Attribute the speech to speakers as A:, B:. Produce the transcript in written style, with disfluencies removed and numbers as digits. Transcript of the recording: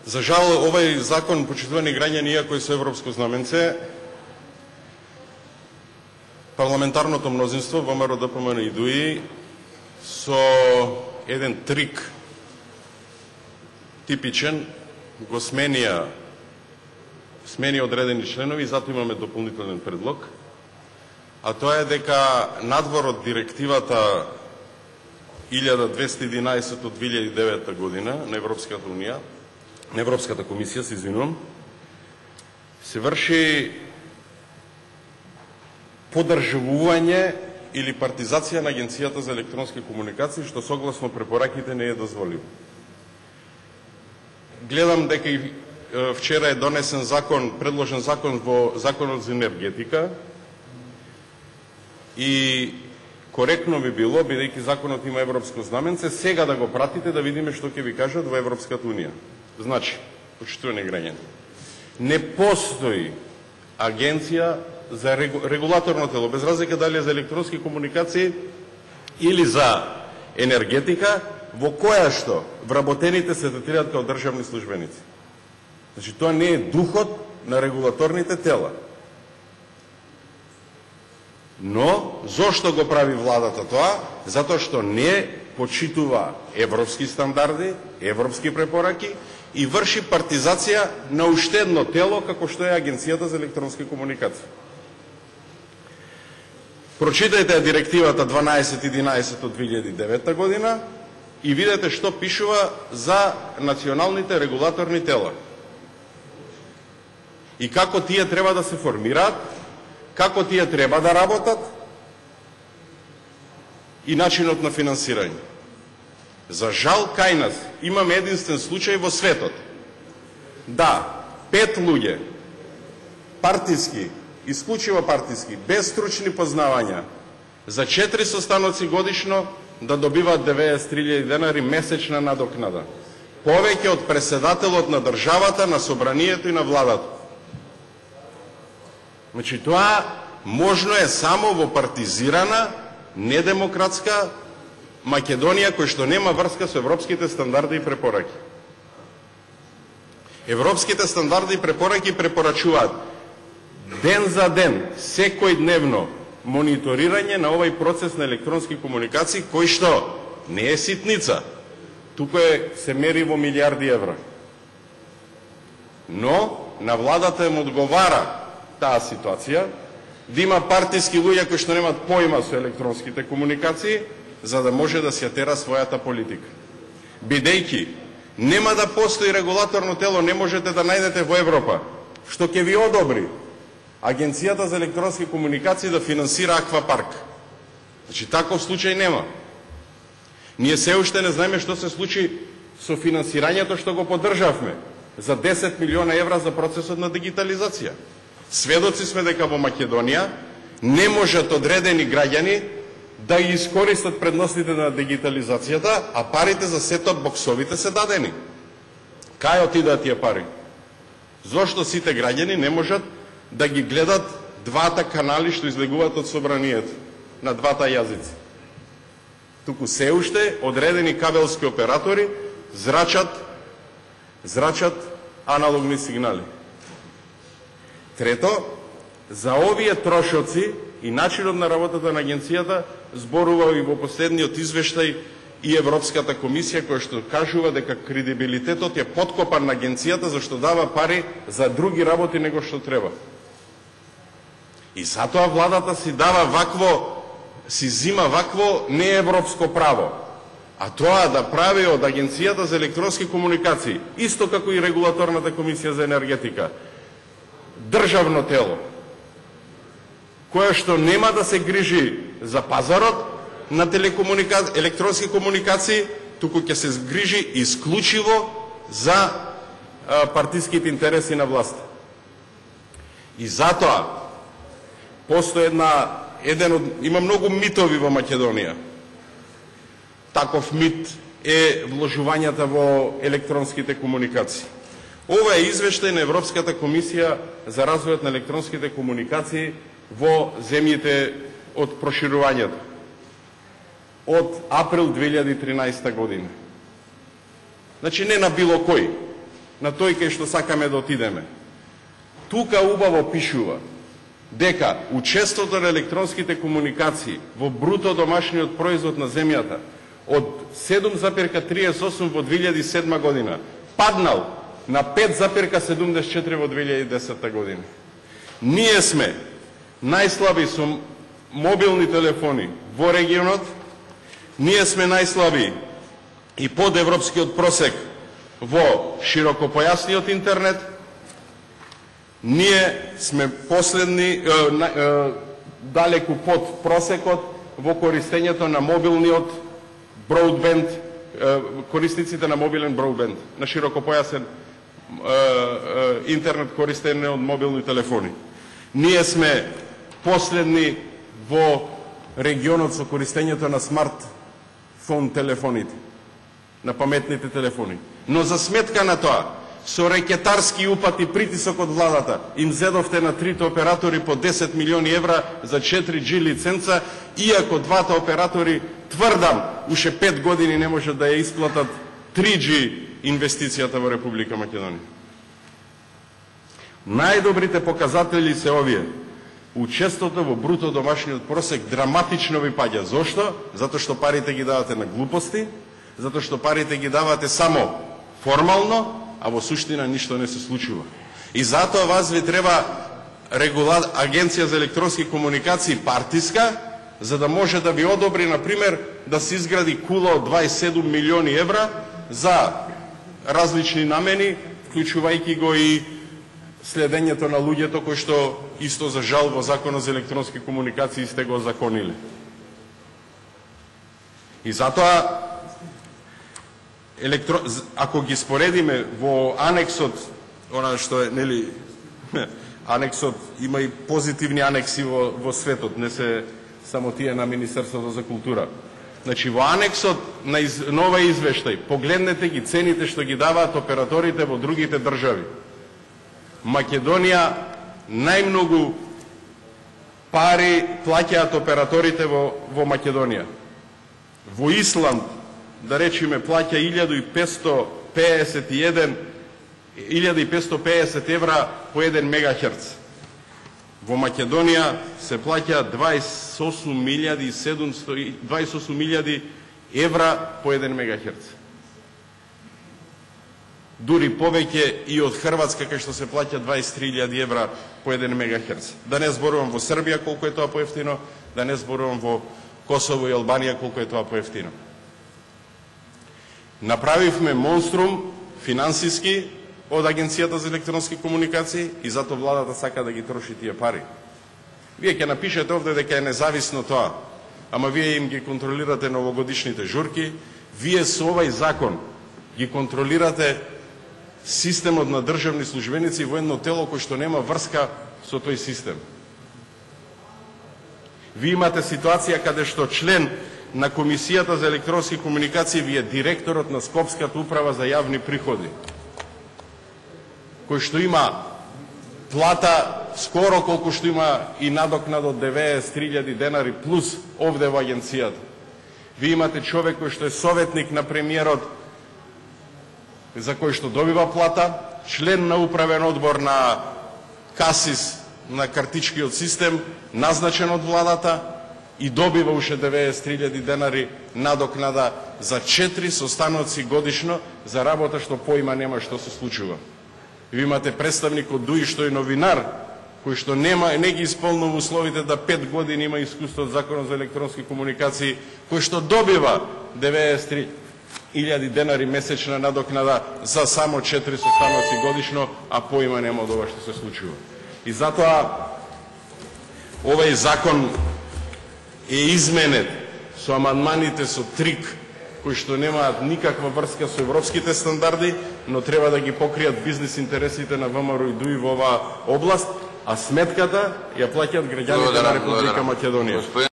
A: За жал, овај закон, почитувани граѓани, иако е со европско знаменце, парламентарното мнозинство ВМРО, ДПМН и ДУИ со еден трик типичен го смени одредени членови и затоа имаме дополнителен предлог, а тоа е дека надвор од директивата 1211 од 2009 година на Европската унија, на Европската комисија, се извинувам, се врши подржавување или партизација на Агенцијата за електронски комуникации, што согласно препораките не е дозволиво. Гледам дека и вчера е донесен закон, предложен закон во Законот за енергетика и коректно би било, бидејќи законот има европско знаменце, сега да го пратите да видиме што ќе ви кажат во Европската унија. Значи, почитувани граѓани, не постои агенција за регулаторно тело, без разлика дали е за електронски комуникации или за енергетика, во која што вработените се третираат како државни службеници. Значи, тоа не е духот на регулаторните тела. Но, зошто го прави владата тоа? Затоа што не почитува европски стандарди, европски препораки и врши партизација на уште едно тело, како што е Агенцијата за електронски комуникации. Прочитајте директивата 1211 од 2009 година и видете што пишува за националните регулаторни тела. И како тие треба да се формираат, како тие треба да работат и начинот на финансирање. За жал, кај нас имаме единствен случај во светот. Да, 5 луѓе, партиски, исклучиво партиски, без стручни познавања, за 4 состаноци годишно да добиваат 93.000 денари месечна надокнада. Повеќе од преседателот на државата, на собранието и на владата. Значи, тоа можно е само во партизирана, недемократска Македонија, кој што нема врска со европските стандарди и препораки. Европските стандарди и препораки препорачуваат ден за ден, секој дневно мониторирање на овој процес на електронски комуникации, кој што не е ситница, туку се мери во милиарди евра. Но на владата им одговара таа ситуација, да има партиски луѓе кои што немат поима со електронските комуникации, за да може да се тера својата политика. Бидејќи нема да постои регулаторно тело, не можете да најдете во Европа, што ќе ви одобри Агенцијата за електронски комуникации да финансира аквапарк. Значи, таков случај нема. Ние се уште не знаеме што се случи со финансирањето што го поддржавме за 10 милиона евра за процесот на дигитализација. Сведоци сме дека во Македонија не можат одредени граѓани да ги искористат предностите на дигитализацијата, а парите за сетоп боксовите се дадени. Кај отидаат тие пари? Зошто сите граѓани не можат да ги гледат двата канали што излегуваат од собранието на двата јазици? Туку се уште одредени кабелски оператори зрачат аналогни сигнали. Трето, за овие трошоци и начинот на работата на агенцијата зборува и во последниот извештај и Европската комисија, која што кажува дека кредибилитетот е подкопан на агенцијата зашто дава пари за други работи него што треба. И затоа владата си зима вакво неевропско право, а тоа да прави од Агенцијата за електронски комуникации, исто како и Регулаторната комисија за енергетика, државно тело, кое што нема да се грижи за пазарот на електронски комуникации, туку ќе се грижи исклучиво за партиските интереси на власт. И затоа постои има многу митови во Македонија. Таков мит е вложувањата во електронските комуникации. Ова е извештај на Европската комисија за развојот на електронските комуникации во земјите од проширувањето од април 2013 година. Значи не на било кој. на тој кај што сакаме да отидеме. Тука убаво пишува дека учеството на електронските комуникации во бруто домашниот производ на земјата од 7,38 во 2007 година паднал на 5,74 во 2010 година. Ние сме најслаби со мобилни телефони во регионот, ние сме најслаби и под европскиот просек во широкопојасниот интернет, ние сме последни, далеку под просекот во користењето на мобилниот броудбенд, корисниците на мобилен броудбенд, на широкопојасен интернет користење од мобилни телефони. Ние сме последни во регионот со користењето на смартфон телефоните, на паметните телефони. Но за сметка на тоа, со рекетарски упати притисок од владата, им зедовте на трите оператори по 10 милиони евра за 4G лиценца, иако двата оператори, тврдам, уште 5 години не може да ја исплатат 3G инвестицијата во Република Македонија. Најдобрите показатели се овие. Учеството во бруто домашниот просек драматично ви паѓа. Зошто? Затоа што парите ги давате на глупости, затоа што парите ги давате само формално, а во суштина ништо не се случува. И затоа вас ви треба Агенција за електронски комуникации партиска, за да може да ви одобри, например, да се изгради кула од 27 милиони евра за различни намени, вклучувајќи го и следењето на луѓето, кои што исто за жал во Законот за електронски комуникации сте го закониле. И затоа, ако ги споредиме во анексот, она што е, нели, анексот има и позитивни анекси во светот, не се само тие на Министерството за култура. Значи, во анексот на нова извештај, погледнете ги цените што ги даваат операторите во другите држави. Македонија најмногу пари плаќаат операторите во Македонија. Во Исланд, да речеме, плаќа 1550 евра по 1 мегахерц. Во Македонија се плаќа 28.000 евра по 1 мегахерц. Дури повеќе и од Хрватска, кај што се плаќа 23.000 евра по 1 мегахерц. Да не зборувам во Србија колку е тоа поевтино, да не зборувам во Косово и Албанија колку е тоа поевтино. Направивме монструм финансиски од Агенцијата за електронски комуникации и затоа владата сака да ги троши тие пари. Вие ќе напишете овде дека е независно тоа, ама вие им ги контролирате новогодишните журки, вие со овај закон ги контролирате системот на државни службеници во едно тело кој што нема врска со тој систем. Ви имате ситуација каде што член на Комисијата за електронски комуникации ви е директорот на Скопската управа за јавни приходи, кој што има плата скоро колку што има и надокнада од 93.000 денари плюс овде во агенцијата. Ви имате човек кој што е советник на премиерот, за кој што добива плата, член на управен одбор на КАСИС, на картичкиот систем, назначен од владата и добива уште 93.000 денари надокнада за 4 состаноци годишно за работа што поима нема што се случува. Ви имате представник од ДУИ што е новинар, кој што не ги исполнува условите да 5 години има искуство од Законот за електронски комуникации, кој што добива 93.000 денари месечна надокнада за само 4 состаноци годишно, а поима нема од ова што се случува. И затоа овај закон е изменет со амандманите со трик кои што немаат никаква врска со европските стандарди, но треба да ги покријат бизнис интересите на ВМРО и ДУИ во оваа област, а сметката ја плаќаат граѓаните на Република Македонија.